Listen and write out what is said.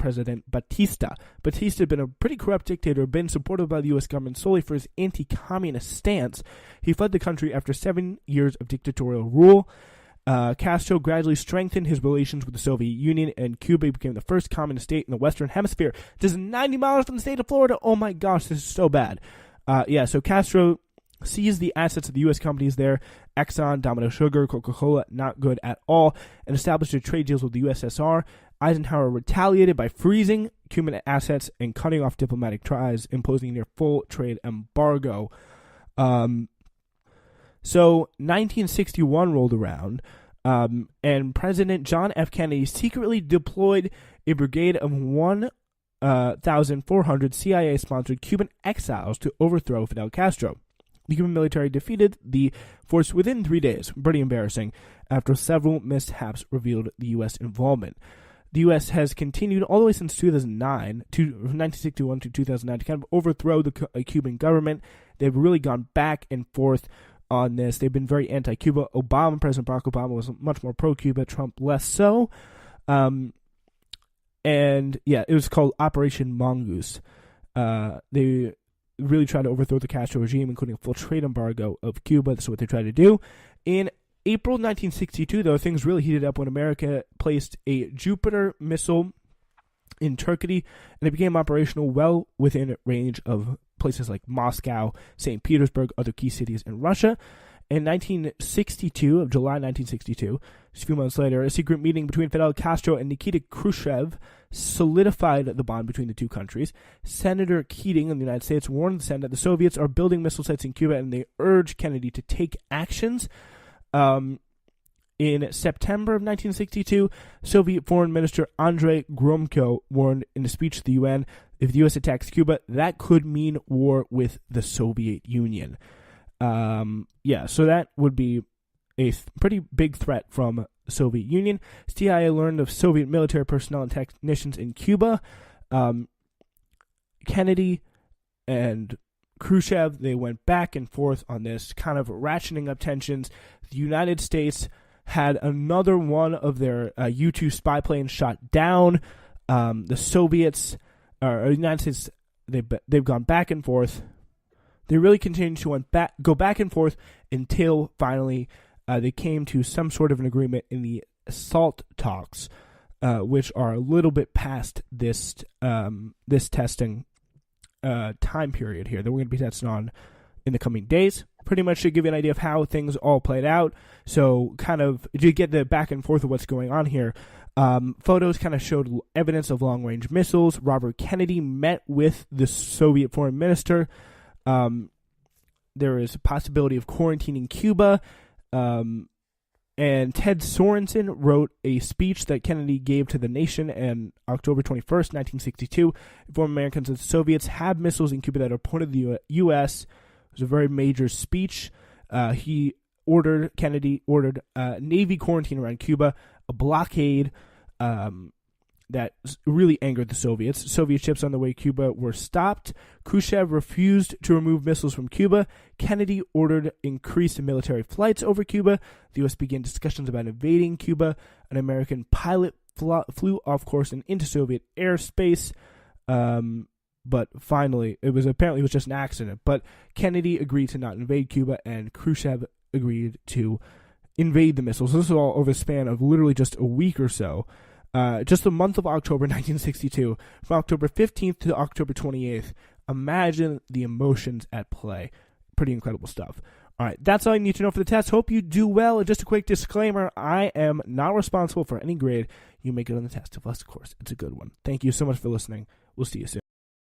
President Batista. Batista had been a pretty corrupt dictator, been supported by the U.S. government solely for his anti-communist stance. He fled the country after 7 years of dictatorial rule. Castro gradually strengthened his relations with the Soviet Union, and Cuba became the first communist state in the Western Hemisphere. Just 90 miles from the state of Florida. Oh my gosh, this is so bad. So Castro seized the assets of the U.S. companies there, Exxon, Domino Sugar, Coca-Cola, not good at all, and established trade deals with the USSR. Eisenhower retaliated by freezing Cuban assets and cutting off diplomatic ties, imposing a near full trade embargo. So 1961 rolled around, and President John F. Kennedy secretly deployed a brigade of 1,400 CIA-sponsored Cuban exiles to overthrow Fidel Castro. The Cuban military defeated the force within 3 days, pretty embarrassing, after several mishaps revealed the U.S. involvement. The U.S. has continued all the way since 2009, 1961 to 2009, to kind of overthrow the Cuban government. They've really gone back and forth on this. They've been very anti-Cuba. President Barack Obama was much more pro-Cuba, Trump less so. It was called Operation Mongoose. They really tried to overthrow the Castro regime, including a full trade embargo of Cuba. That's what they tried to do. In April 1962, though, things really heated up when America placed a Jupiter missile in Turkey, and it became operational well within range of places like Moscow, St. Petersburg, other key cities in Russia. In July 1962, just a few months later, a secret meeting between Fidel Castro and Nikita Khrushchev solidified the bond between the two countries. Senator Keating in the United States warned the Senate that the Soviets are building missile sites in Cuba, and they urged Kennedy to take actions. In September of 1962, Soviet Foreign Minister Andrei Gromyko warned in a speech to the UN, if the U.S. attacks Cuba, that could mean war with the Soviet Union. So that would be a pretty big threat from the Soviet Union. CIA learned of Soviet military personnel and technicians in Cuba. Kennedy and Khrushchev, they went back and forth on this, kind of ratcheting up tensions. The United States had another one of their U-2 spy planes shot down. The Soviets, or the United States, they've gone back and forth. They really continued to go back and forth until finally they came to some sort of an agreement in the SALT talks, which are a little bit past this testing time period here that we're going to be testing on in the coming days. Pretty much to give you an idea of how things all played out. So kind of to get the back and forth of what's going on here, photos kind of showed evidence of long-range missiles. Robert Kennedy met with the Soviet foreign minister. There is a possibility of quarantining Cuba. And Ted Sorensen wrote a speech that Kennedy gave to the nation on October 21st, 1962. Informed Americans that the Soviets have missiles in Cuba that are pointed at the U.S. It was a very major speech. Kennedy ordered Navy quarantine around Cuba, a blockade that really angered the Soviets. Soviet ships on the way to Cuba were stopped. Khrushchev refused to remove missiles from Cuba. Kennedy ordered increased military flights over Cuba. The U.S. began discussions about invading Cuba. An American pilot flew off course and into Soviet airspace. But finally, it was just an accident. But Kennedy agreed to not invade Cuba, and Khrushchev agreed to invade the missiles. This is all over the span of literally just a week or so. Just the month of October 1962, from October 15th to October 28th. Imagine the emotions at play. Pretty incredible stuff. All right, that's all you need to know for the test. Hope you do well. And just a quick disclaimer, I am not responsible for any grade you may get on the test, unless, of course, it's a good one. Thank you so much for listening. We'll see you soon.